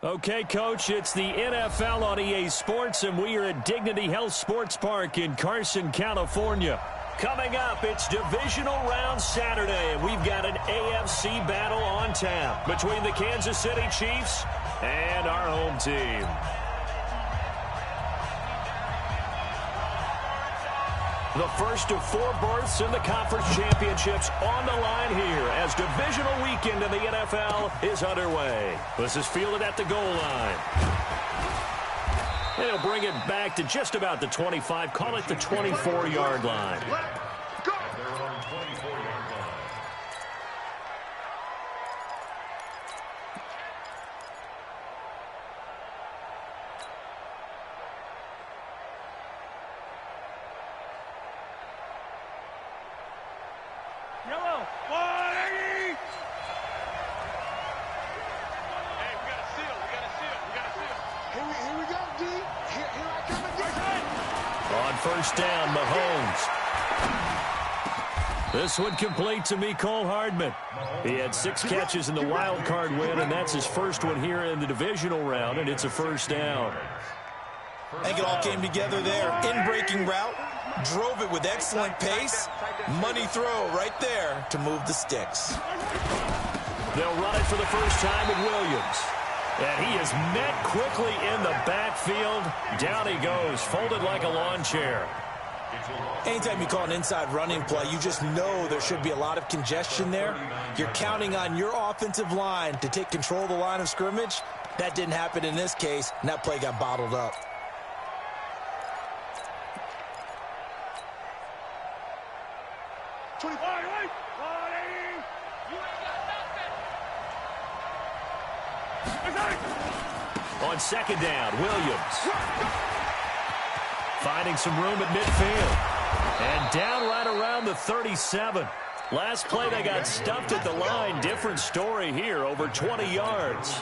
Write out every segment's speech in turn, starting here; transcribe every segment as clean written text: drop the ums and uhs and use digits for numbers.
Okay, Coach, it's the NFL on EA Sports, and we are at Dignity Health Sports Park in Carson, California. Coming up, it's Divisional Round Saturday, and we've got an AFC battle on tap between the Kansas City Chiefs and our home team. The first of 4 berths in the conference championships on the line here as divisional weekend in the NFL is underway. This is fielded at the goal line. They'll bring it back to just about the 25, call it the 24-yard line. Yellow, 180! Hey, we got a seal. Here we go, D. Here I come again. On first down, Mahomes. This one complete to Mecole Hardman. He had 6 catches in the wild card win, and that's his first one here in the divisional round, and it's a first down. I think it all came together there. In-breaking route, drove it with excellent pace. Money throw right there to move the sticks. They'll run it for the first time with Williams. And he is met quickly in the backfield. Down he goes, folded like a lawn chair. Anytime you call an inside running play, you just know there should be a lot of congestion there. You're counting on your offensive line to take control of the line of scrimmage. That didn't happen in this case, and that play got bottled up. On second down, Williams. Finding some room at midfield. And down right around the 37. Last play they got stuffed at the line. Different story here, over 20 yards.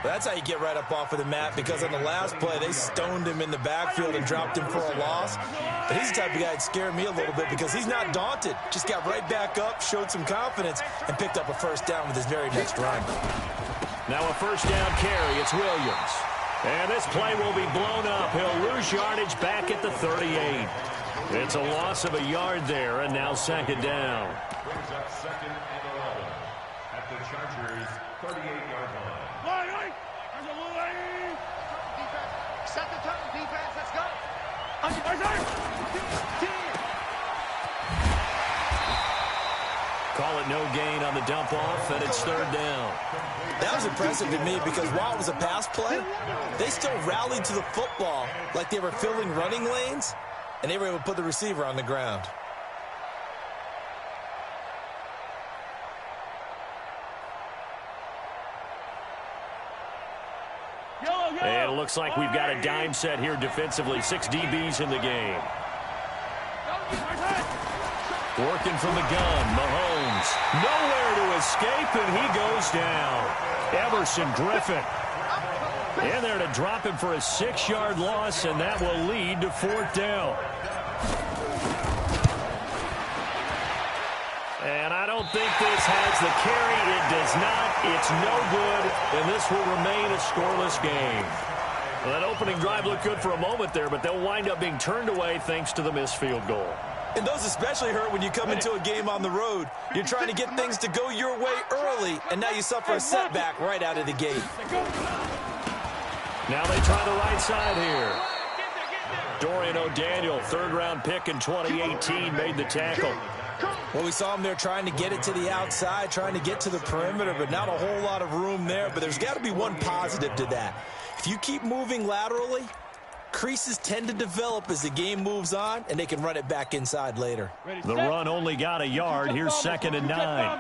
That's how you get right up off of the mat, because on the last play, they stoned him in the backfield and dropped him for a loss. But he's the type of guy that scared me a little bit because he's not daunted. Just got right back up, showed some confidence, and picked up a first down with his very next run. Now a first down carry. It's Williams. And this play will be blown up. He'll lose yardage back at the 38. It's a loss of a yard there, and now second down. Brings up second and 11 at the Chargers' 38-yard line. Set the tone, defense, let's go. Call it no gain on the dump off, and it's third down. That was impressive to me because while it was a pass play, they still rallied to the football like they were filling running lanes, and they were able to put the receiver on the ground. And it looks like we've got a dime set here defensively. 6 DBs in the game. Working from the gun, Mahomes. Nowhere to escape, and he goes down. Everson Griffin in there to drop him for a 6-yard loss, and that will lead to fourth down. And I don't think this has the carry. It does not. It's no good, and this will remain a scoreless game. Well, that opening drive looked good for a moment there, but they'll wind up being turned away thanks to the missed field goal. And those especially hurt when you come into a game on the road. You're trying to get things to go your way early, and now you suffer a setback right out of the gate. Now they try the right side here. Dorian O'Daniel, third-round pick in 2018, made the tackle. Well, we saw him there trying to get it to the outside, trying to get to the perimeter, but not a whole lot of room there. But there's got to be one positive to that. If you keep moving laterally, creases tend to develop as the game moves on, and they can run it back inside later. The run only got a yard. Here's second and 9.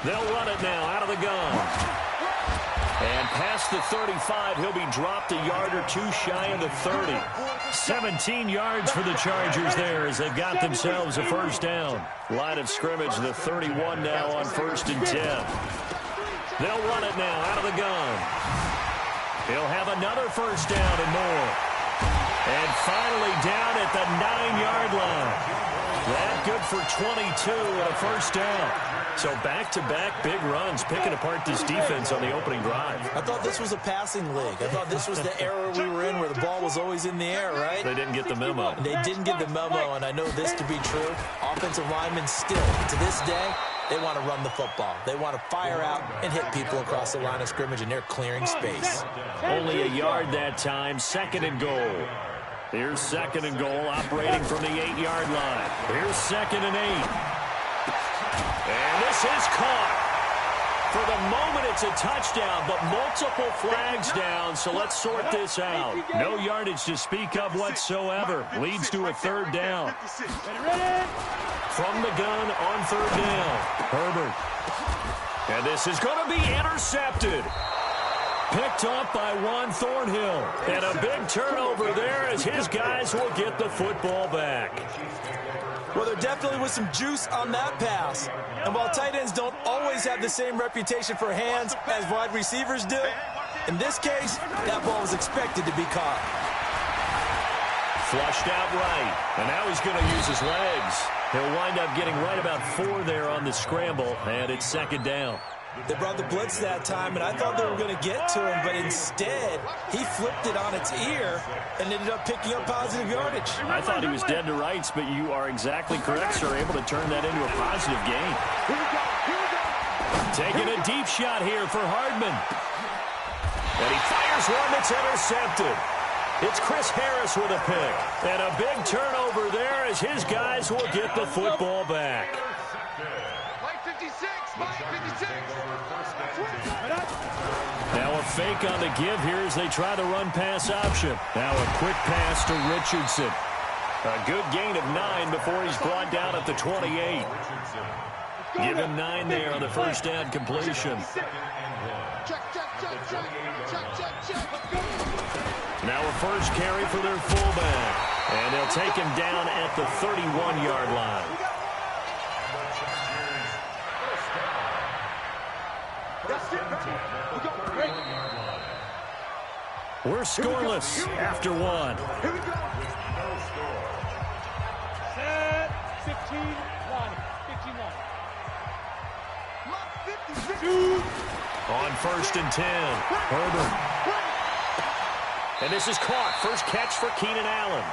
They'll run it now out of the gun. And past the 35, he'll be dropped a yard or two shy of the 30. 17 yards for the Chargers there as they've got themselves a first down. Line of scrimmage, the 31 now on first and 10. They'll run it now out of the gun. He'll have another first down and more. And finally down at the 9-yard line. That good for 22 and a first down. So back-to-back big runs, picking apart this defense on the opening drive. I thought this was a passing league. I thought this was the era we were in where the ball was always in the air, right? They didn't get the memo. They didn't get the memo, and I know this to be true. Offensive linemen still, to this day, they want to run the football. They want to fire out and hit people across the line of scrimmage, and they're clearing space. Only a yard that time, second and goal. Here's second and goal, operating from the 8-yard line. Here's second and 8. And this is caught. For the moment, it's a touchdown, but multiple flags down, so let's sort this out. No yardage to speak of whatsoever. Leads to a third down. From the gun on third down, Herbert. And this is going to be intercepted. Picked off by Juan Thornhill. And a big turnover there as his guys will get the football back. Well, there definitely was some juice on that pass. And while tight ends don't always have the same reputation for hands as wide receivers do, in this case, that ball was expected to be caught. Flushed out right. And now he's going to use his legs. He'll wind up getting right about 4 there on the scramble, and it's second down. They brought the blitz that time, and I thought they were going to get to him, but instead, he flipped it on its ear and ended up picking up positive yardage. I thought he was dead to rights, but you are exactly correct, sir. Able to turn that into a positive gain. Taking a deep shot here for Hardman. And he fires one that's intercepted. It's Chris Harris with a pick. And a big turnover there as his guys will get the football back. Now a fake on the give here as they try the run-pass option. Now a quick pass to Richardson. A good gain of 9 before he's brought down at the 28. Give him 9 there on the first down completion. Now a first carry for their fullback. And they'll take him down at the 31-yard line. We're scoreless after 1. Here we go. Set. 15-1. 15-1. On first and 10, Herbert. And this is caught. First catch for Keenan Allen.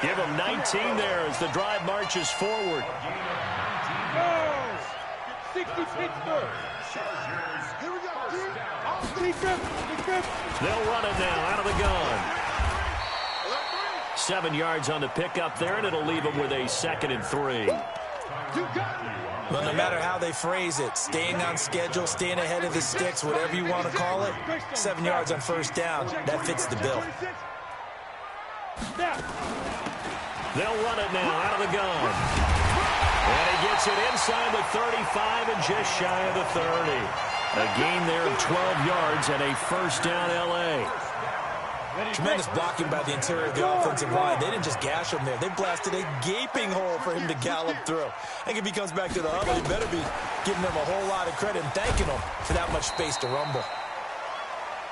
Give him 19 there as the drive marches forward. 60 Pittsburgh. Here we go. They'll run it now out of the gun. 7 yards on the pickup there, and it'll leave them with a second and 3. Well, no matter how they phrase it, staying on schedule, staying ahead of the sticks, whatever you want to call it, 7 yards on first down, that fits the bill. They'll run it now out of the gun. And he gets it inside the 35 and just shy of the 30. A gain there of 12 yards and a first down L.A. Tremendous blocking by the interior of the offensive line. They didn't just gash him there. They blasted a gaping hole for him to gallop through. I think if he comes back to the huddle, you better be giving him a whole lot of credit and thanking him for that much space to rumble.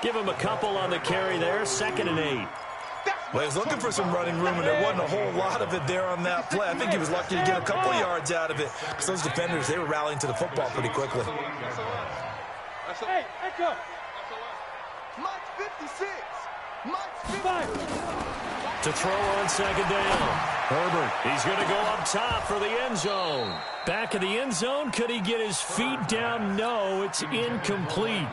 Give him a couple on the carry there, second and 8. Well, he was looking for some running room, and there wasn't a whole lot of it there on that play. I think he was lucky to get a couple yards out of it because those defenders, they were rallying to the football pretty quickly. Hey, echo. Mike 56. Mike 55. To throw on second down. Herbert, he's going to go up top for the end zone. Back of the end zone, could he get his feet down? No, it's incomplete.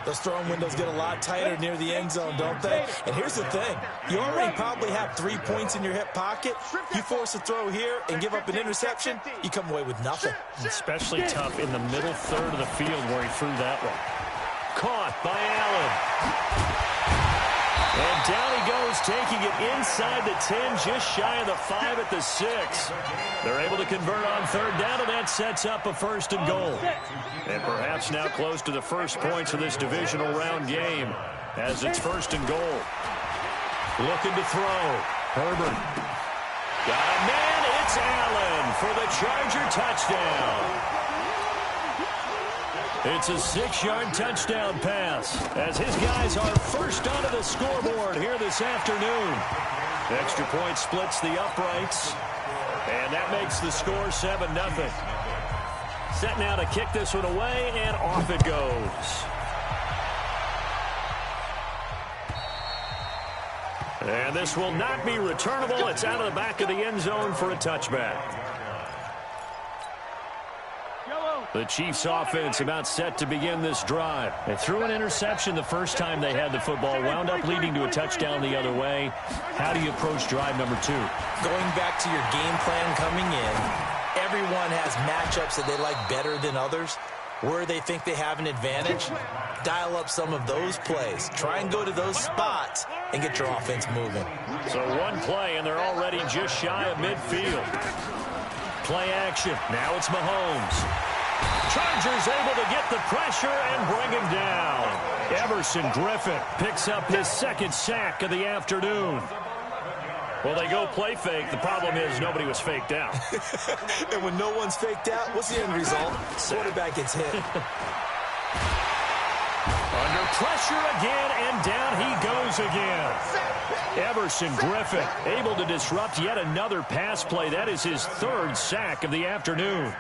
Those throwing windows get a lot tighter near the end zone, don't they? And here's the thing. You already probably have 3 points in your hip pocket. You force a throw here and give up an interception, you come away with nothing. Especially tough in the middle third of the field where he threw that one. Caught by Allen. And down he goes, taking it inside the 10, just shy of the 5 at the 6. They're able to convert on third down, and that sets up a first and goal. And perhaps now close to the first points of this divisional round game as it's first and goal. Looking to throw. Herbert. Got a man. It's Allen for the Charger touchdown. It's a 6-yard touchdown pass as his guys are first onto the scoreboard here this afternoon. Extra point splits the uprights. And that makes the score 7-0. Set now to kick this one away, and off it goes. And this will not be returnable. It's out of the back of the end zone for a touchback. The Chiefs offense about set to begin this drive. They threw an interception the first time they had the football, wound up leading to a touchdown the other way. How do you approach drive number 2? Going back to your game plan coming in, everyone has matchups that they like better than others. Where they think they have an advantage, dial up some of those plays. Try and go to those spots and get your offense moving. So one play, and they're already just shy of midfield. Play action. Now it's Mahomes. Chargers able to get the pressure and bring him down. Everson Griffin picks up his second sack of the afternoon. Well, they go play fake. The problem is nobody was faked out. And when no one's faked out, what's the end result? Quarterback gets hit. Under pressure again, and down he goes again. Everson Griffin able to disrupt yet another pass play. That is his third sack of the afternoon.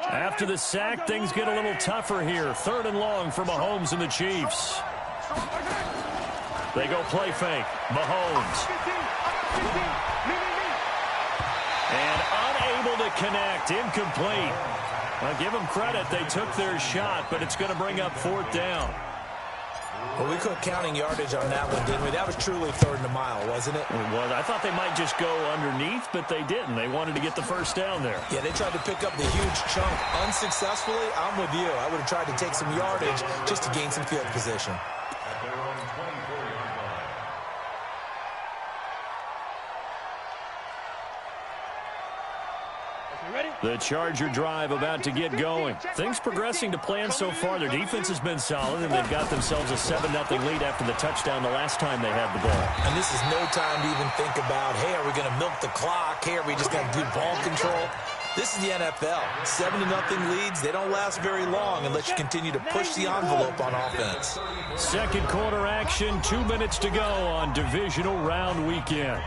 After the sack, things get a little tougher here. 3rd and long for Mahomes and the Chiefs. They go play fake. Mahomes. And unable to connect. Incomplete. I'll give them credit. They took their shot, but it's going to bring up 4th down. Well, we quit counting yardage on that one, didn't we? That was truly 3rd and a mile, wasn't it? It was. I thought they might just go underneath, but they didn't. They wanted to get the first down there. Yeah, they tried to pick up the huge chunk unsuccessfully. I'm with you. I would have tried to take some yardage just to gain some field position. The Charger drive about to get going. Things progressing to plan so far. Their defense has been solid, and they've got themselves a 7-0 lead after the touchdown the last time they had the ball. And this is no time to even think about, hey, are we going to milk the clock? Hey, are we just going to do ball control? This is the NFL. 7-0 leads, they don't last very long unless you continue to push the envelope on offense. Second quarter action, 2 minutes to go on divisional round weekend.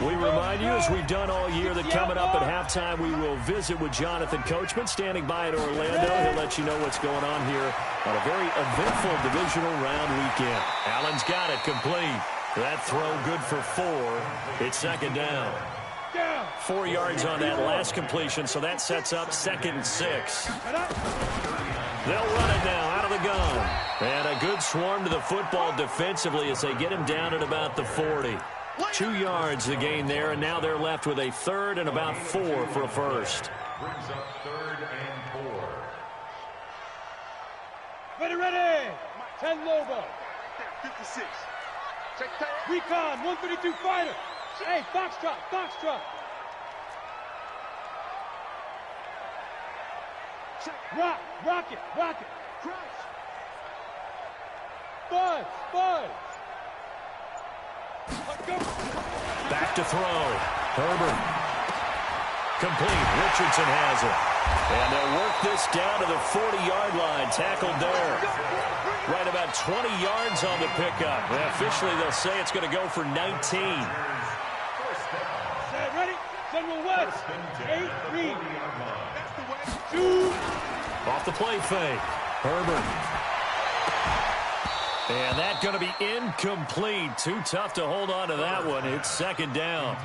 We remind you, as we've done all year, that coming up at halftime, we will visit with Jonathan Coachman, standing by in Orlando. He'll let you know what's going on here on a very eventful divisional round weekend. Allen's got it complete. That throw good for 4. It's 2nd down. 4 yards on that last completion, so that sets up 2nd and 6. They'll run it now out of the gun. And a good swarm to the football defensively as they get him down at about the 40. 2 yards the gain there, and now they're left with a 3rd and about 4 for a first. Brings up 3rd and 4. Ready. 10 Lobo. 56. Check that. Recon, 132 fighter. Hey, Foxtrot. Rock it. Crush. Buzz. Back to throw. Herbert. Complete. Richardson has it. And they'll work this down to the 40-yard line. Tackled there. Right about 20 yards on the pickup. And officially, they'll say it's going to go for 19. Set, ready? General West. 8 read. That's the way. 2. Off the play fake. Herbert. And that's going to be incomplete. Too tough to hold on to that one. It's 2nd down.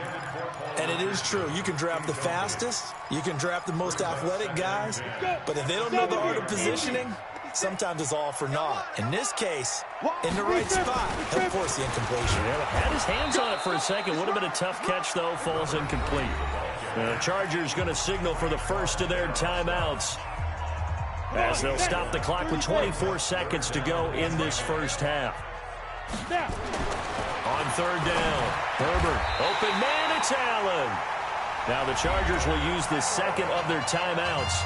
And it is true. You can draft the fastest. You can draft the most athletic guys. But if they don't know the art of positioning, sometimes it's all for naught. In this case, in the right spot, he'll force the incompletion. Yeah, had his hands on it for a second. Would have been a tough catch, though. Falls incomplete. The Chargers going to signal for the first of their timeouts, as they'll stop the clock with 24 seconds to go in this first half. On 3rd down, Herbert, open man, it's Allen. Now the Chargers will use the second of their timeouts,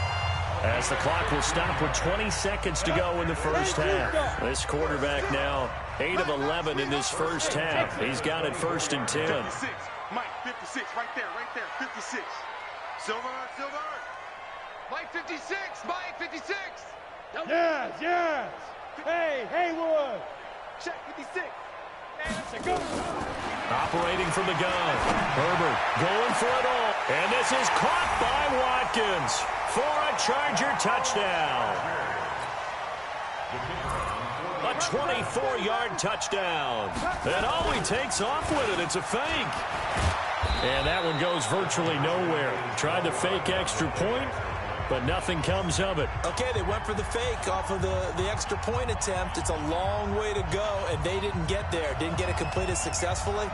as the clock will stop with 20 seconds to go in the first half. This quarterback now 8 of 11 in this first half. He's got it 1st and 10. 56. Mike, 56, right there, 56. Silver. Mike 56, Mike 56. Yes. Hey, Haywood. Check 56. Operating from the gun. Herbert going for it all. And this is caught by Watkins for a Charger touchdown. A 24-yard touchdown. And all he takes off with it, it's a fake. And that one goes virtually nowhere. Tried to fake extra point, but nothing comes of it. Okay, they went for the fake off of the extra point attempt. It's a long way to go, and they didn't get there. Didn't get it completed successfully.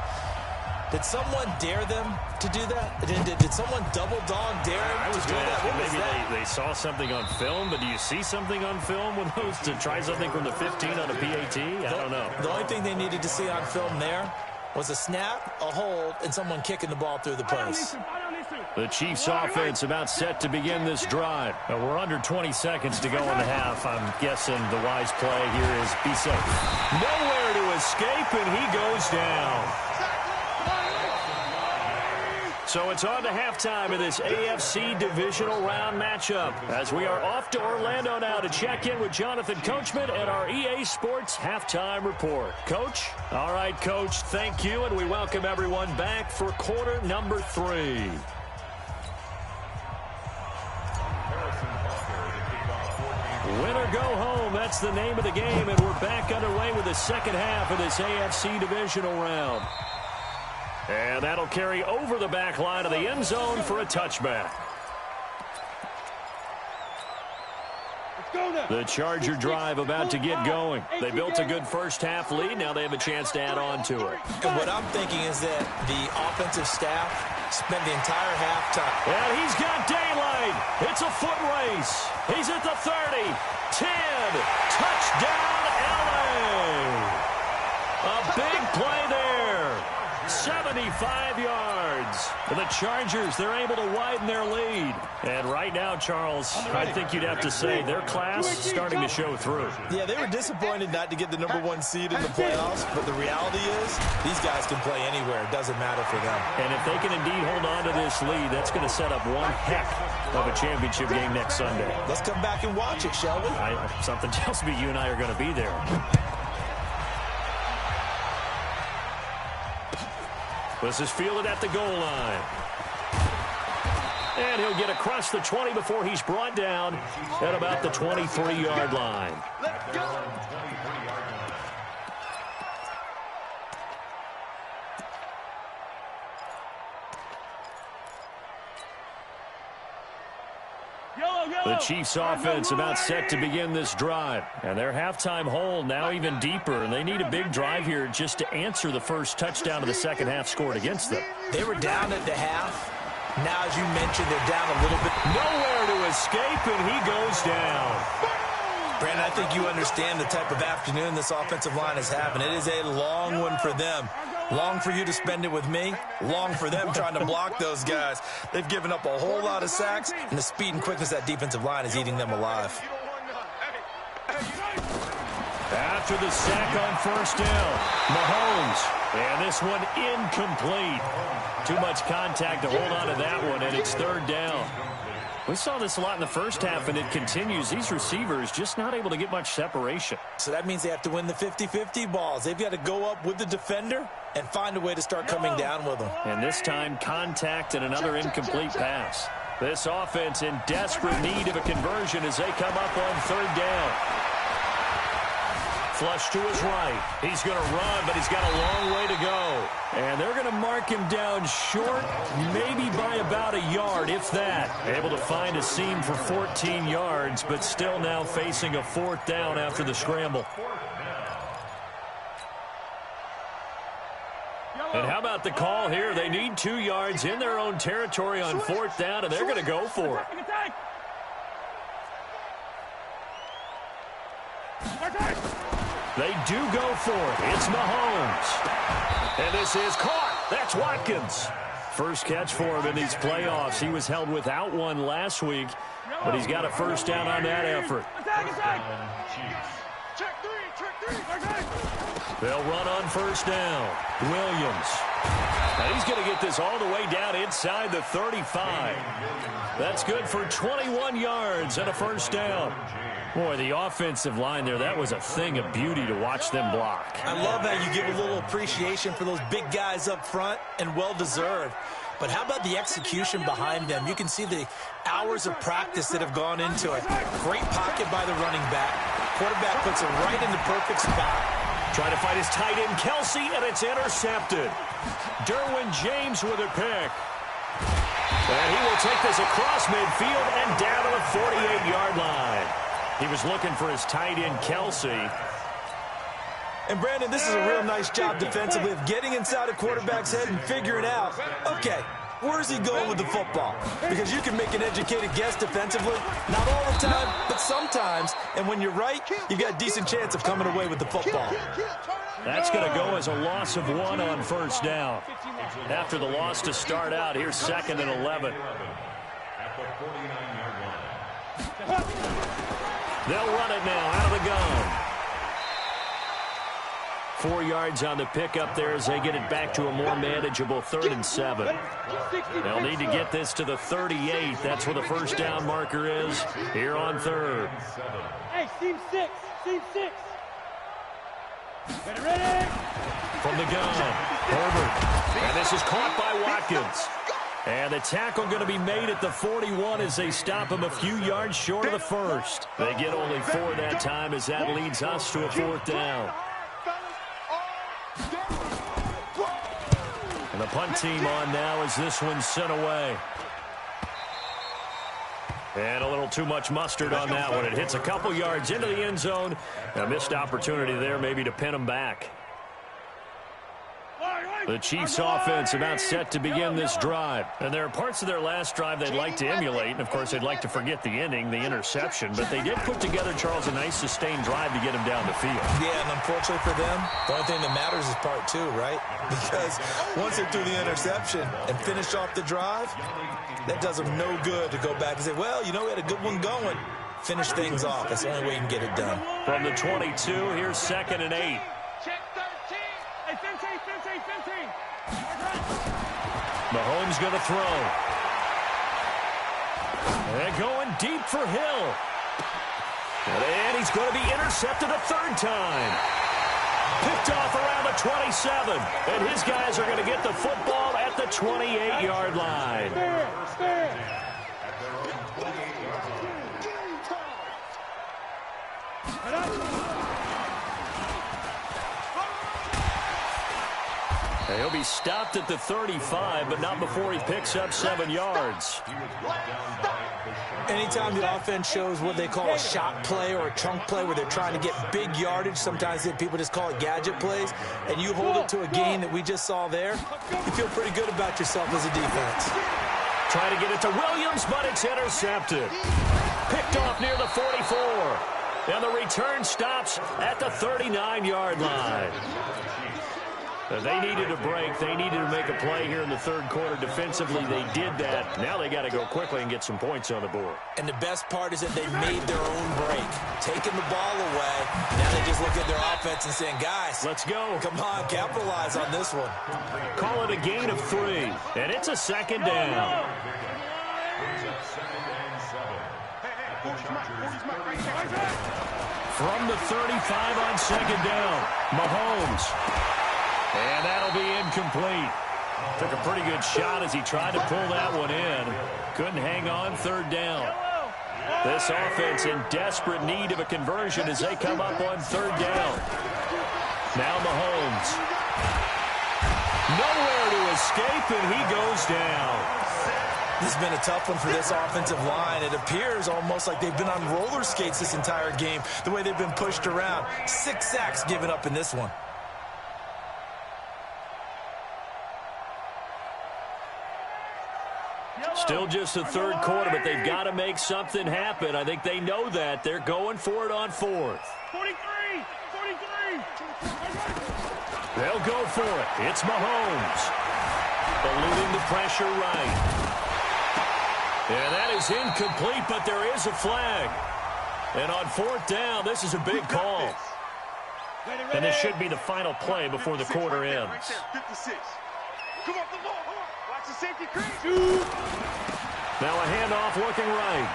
Did someone dare them to do that? Did someone double dog dare them to do that? What was that? They saw something on film, but do you see something on film with those to try something from the 15 on a PAT? I don't know. The only thing they needed to see on film there was a snap, a hold, and someone kicking the ball through the post. The Chiefs offense about set to begin this drive. We're under 20 seconds to go in the half. I'm guessing the wise play here is be safe. Nowhere to escape, and he goes down. So it's on to halftime of this AFC divisional round matchup as we are off to Orlando now to check in with Jonathan Coachman at our EA Sports halftime report. Coach? All right, Coach, thank you, and we welcome everyone back for quarter number 3. Win or go home, that's the name of the game, and we're back underway with the second half of this AFC divisional round. And that'll carry over the back line of the end zone for a touchback. The Charger drive about to get going. They built a good first half lead. Now they have a chance to add on to it. And what I'm thinking is that the offensive staff spent the entire halftime. And he's got daylight. It's a foot race. He's at the 30, 10, touchdown LA. A big play there. 75 yards. The Chargers, they're able to widen their lead. And right now, Charles, I think you'd have to say their class starting to show through. Yeah, they were disappointed not to get the #1 seed in the playoffs, but the reality is these guys can play anywhere. It doesn't matter for them. And if they can indeed hold on to this lead, that's going to set up one heck of a championship game next Sunday. Let's come back and watch it, shall we? Something tells me you and I are going to be there. This is fielded at the goal line. And he'll get across the 20 before he's brought down at about the 23-yard line. Let's go. The Chiefs offense about set to begin this drive. And their halftime hole now even deeper. And they need a big drive here just to answer the first touchdown of the second half scored against them. They were down at the half. Now, as you mentioned, they're down a little bit. Nowhere to escape, and he goes down. Brandon, I think you understand the type of afternoon this offensive line is having. It is a long one for them. Long for you to spend it with me. Long for them trying to block those guys. They've given up a whole lot of sacks, and the speed and quickness of that defensive line is eating them alive. After the sack on first down, Mahomes. And this one incomplete. Too much contact to hold on to that one, and it's third down. We saw this a lot in the first half, and it continues. These receivers just not able to get much separation. So that means they have to win the 50-50 balls. They've got to go up with the defender and find a way to start coming down with them. And this time, contact and another incomplete pass. This offense in desperate need of a conversion as they come up on third down. Flush to his right. He's going to run, but he's got a long way to go. And they're going to mark him down short, maybe by about a yard, if that. Able to find a seam for 14 yards, but still now facing a fourth down after the scramble. And how about the call here? They need 2 yards in their own territory on fourth down, and they're going to go for it. They do go for it. It's Mahomes. And this is caught. That's Watkins. First catch for him in these playoffs. He was held without one last week, but he's got a first down on that effort. They'll run on first down. Williams. And he's going to get this all the way down inside the 35. That's good for 21 yards and a first down. Boy, the offensive line there, that was a thing of beauty to watch them block. I love how you give a little appreciation for those big guys up front, and well-deserved. But how about the execution behind them? You can see the hours of practice that have gone into it. Great pocket by the running back. Quarterback puts it right in the perfect spot. Trying to find his tight end, Kelsey, and it's intercepted. Derwin James with a pick. And he will take this across midfield and down to the 48-yard line. He was looking for his tight end, Kelsey. And, Brandon, this is a real nice job defensively of getting inside a quarterback's head and figuring out, okay, where's he going with the football? Because you can make an educated guess defensively, not all the time, but sometimes. And when you're right, you've got a decent chance of coming away with the football. That's going to go as a loss of 1 on first down. After the loss to start out, here's 2nd and 11. At the 49-yard line. They'll run it now out of the gun. 4 yards on the pickup there as they get it back to a more manageable 3rd and 7. They'll need to get this to the 38. That's where the first down marker is here on 3rd. Hey, seam 6. Seam 6. Ready. From the gun, Herbert. And this is caught by Watkins. And the tackle going to be made at the 41 as they stop him a few yards short of the first. They get only 4 that time as that leads us to a 4th down. And the punt team on now as this one's sent away. And a little too much mustard on that one. It hits a couple yards into the end zone. A missed opportunity there maybe to pin them back. The Chiefs offense about set to begin this drive. And there are parts of their last drive they'd like to emulate. And, of course, they'd like to forget the ending, the interception. But they did put together, Charles, a nice sustained drive to get him down the field. Yeah, and unfortunately for them, the only thing that matters is part 2, right? Because once they do the interception and finish off the drive, that does them no good to go back and say, well, you know, we had a good one going. Finish things off. That's the only way you can get it done. From the 22, here's 2nd and 8. Mahomes going to throw. And going deep for Hill. And he's going to be intercepted a 3rd time. Picked off around the 27. And his guys are going to get the football at the 28-yard line. He'll be stopped at the 35, but not before he picks up 7 yards. Anytime the offense shows what they call a shot play or a chunk play where they're trying to get big yardage, sometimes people just call it gadget plays, and you hold it to a gain that we just saw there, you feel pretty good about yourself as a defense. Trying to get it to Williams, but it's intercepted. Picked off near the 44. And the return stops at the 39-yard line. They needed a break. They needed to make a play here in the 3rd quarter. Defensively, they did that. Now they got to go quickly and get some points on the board. And the best part is that they made their own break. Taking the ball away. Now they just look at their offense and saying, guys, let's go. Come on, capitalize on this one. Call it a gain of 3. And it's a 2nd down. From the 35 on 2nd down, Mahomes. And that'll be incomplete. Took a pretty good shot as he tried to pull that one in. Couldn't hang on 3rd down. This offense in desperate need of a conversion as they come up on 3rd down. Now Mahomes. Nowhere to escape, and he goes down. This has been a tough one for this offensive line. It appears almost like they've been on roller skates this entire game, the way they've been pushed around. 6 sacks given up in this one. Still just the 3rd quarter, but they've got to make something happen. I think they know that. They're going for it on 4th. 43. They'll go for it. It's Mahomes. Eluding the pressure right. And that is incomplete, but there is a flag. And on 4th down, this is a big call. And this should be the final play before the quarter ends. 56. Come on, come on. Watch the safety creep. Now a handoff looking right.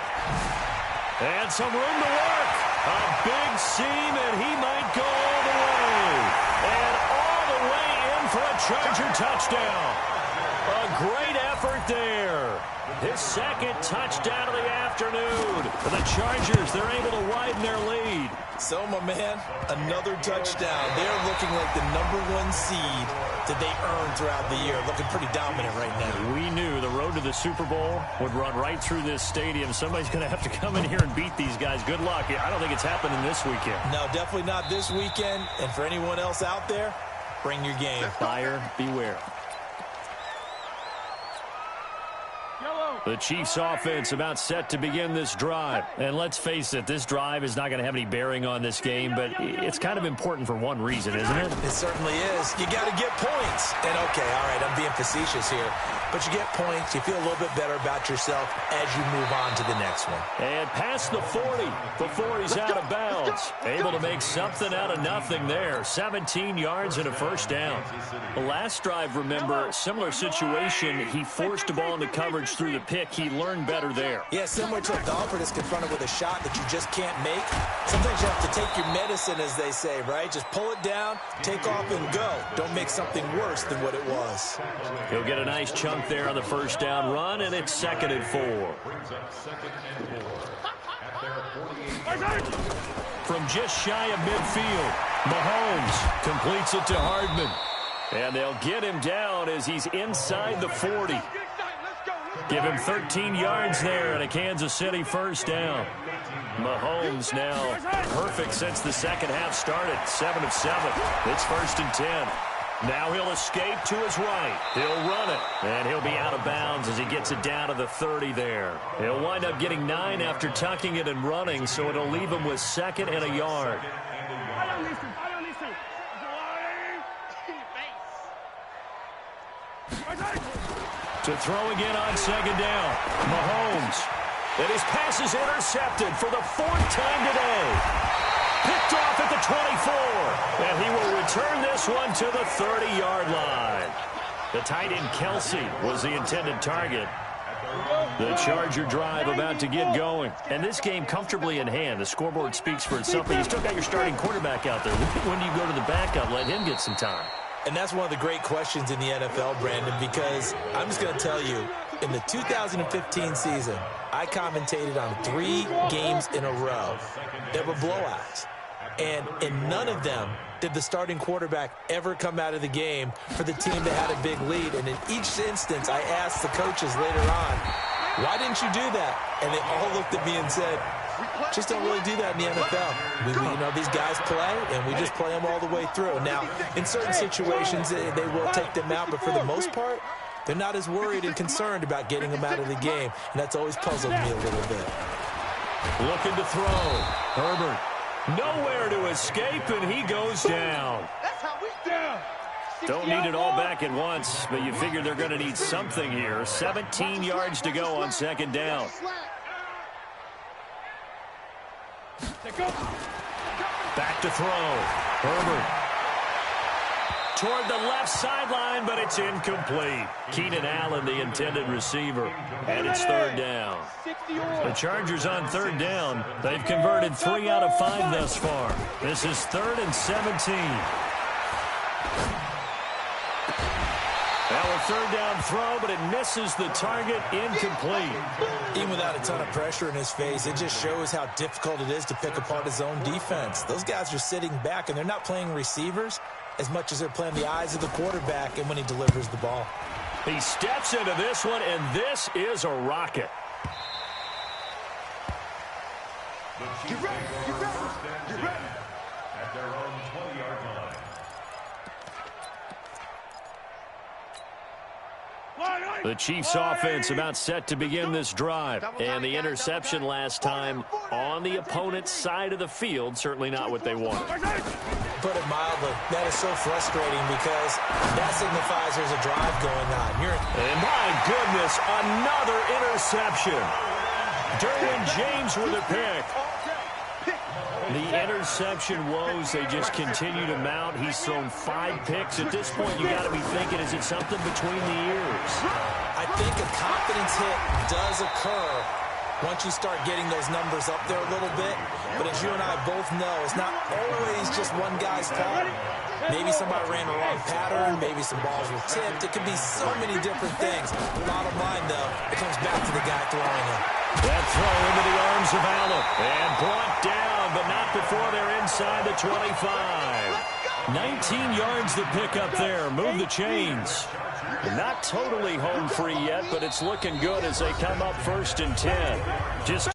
And some room to work. A big seam, and he might go all the way. And all the way in for a Charger touchdown. A great effort there. His second touchdown of the afternoon. For the Chargers, they're able to widen their lead. So, my man, another touchdown. They're looking like the #1 seed that they earned throughout the year. Looking pretty dominant right now. We knew the road to the Super Bowl would run right through this stadium. Somebody's going to have to come in here and beat these guys. Good luck. I don't think it's happening this weekend. No, definitely not this weekend. And for anyone else out there, bring your game. Buyer beware. The Chiefs offense about set to begin this drive. And let's face it, this drive is not going to have any bearing on this game, but it's kind of important for one reason, isn't it? It certainly is. You got to get points. And, okay, all right, I'm being facetious here. But you get points, you feel a little bit better about yourself as you move on to the next one. And past the 40 before he's out of bounds. Able to make something out of nothing there. 17 yards and a first down. The last drive, remember, similar situation. He forced a ball into coverage through the pick. He learned better there. Yeah, similar to a golfer that's confronted with a shot that you just can't make. Sometimes you have to take your medicine, as they say, right? Just pull it down, take off, and go. Don't make something worse than what it was. He'll get a nice chunk there on the first down run, and it's 2nd and 4. From just shy of midfield, Mahomes completes it to Hardman. And they'll get him down as he's inside the 40. Give him 13 yards there and a Kansas City first down. Mahomes now perfect since the second half started. 7 of 7. It's 1st and 10. Now he'll escape to his right. He'll run it, and he'll be out of bounds as he gets it down to the 30 there. He'll wind up getting 9 after tucking it and running, so it'll leave him with 2nd and a yard. To throw again on 2nd down. Mahomes. And his pass is intercepted for the 4th time today. Picked off at the 24. And he will return this one to the 30-yard line. The tight end Kelsey was the intended target. The Charger drive about to get going. And this game comfortably in hand. The scoreboard speaks for itself. But you still got your starting quarterback out there. When do you go to the backup? Let him get some time. And that's one of the great questions in the NFL, Brandon, because I'm just going to tell you, in the 2015 season, I commentated on 3 games in a row that were blowouts. And in none of them did the starting quarterback ever come out of the game for the team that had a big lead. And in each instance, I asked the coaches later on, why didn't you do that? And they all looked at me and said, just don't really do that in the NFL. You know, these guys play, and we just play them all the way through. Now, in certain situations, they will take them out, but for the most part, they're not as worried and concerned about getting them out of the game, and that's always puzzled me a little bit. Looking to throw. Herbert. Nowhere to escape, and he goes down. That's how we down. Don't need it all back at once, but you figure they're going to need something here. 17 yards to go on 2nd down. Back to throw. Herbert. Toward the left sideline, but it's incomplete. Keenan Allen, the intended receiver. And it's 3rd down. The Chargers on 3rd down. They've converted 3 out of 5 thus far. This is 3rd and 17. Now a 3rd down throw, but it misses the target, incomplete. Even without a ton of pressure in his face, it just shows how difficult it is to pick apart his own defense. Those guys are sitting back, and they're not playing receivers as much as they're playing the eyes of the quarterback and when he delivers the ball. He steps into this one, and this is a rocket. Get ready, get ready, get ready. At their own 20-yard line. The Chiefs offense about set to begin this drive. And the interception last time on the opponent's side of the field, certainly not what they wanted. Put it mildly, that is so frustrating because that signifies there's a drive going on. And my goodness, another interception. Derwin James with a pick. The interception woes, they just continue to mount. He's thrown 5 picks. At this point, you got to be thinking, is it something between the ears? I think a confidence hit does occur once you start getting those numbers up there a little bit. But as you and I both know, it's not always just one guy's fault. Maybe somebody ran the wrong pattern. Maybe some balls were tipped. It could be so many different things. Bottom line, though, it comes back to the guy throwing it. That throw into the arms of Allen. And brought down, but not before they're inside the 25. 19 yards to pick up there. Move the chains. Not totally home free yet, but it's looking good as they come up 1st and 10. Just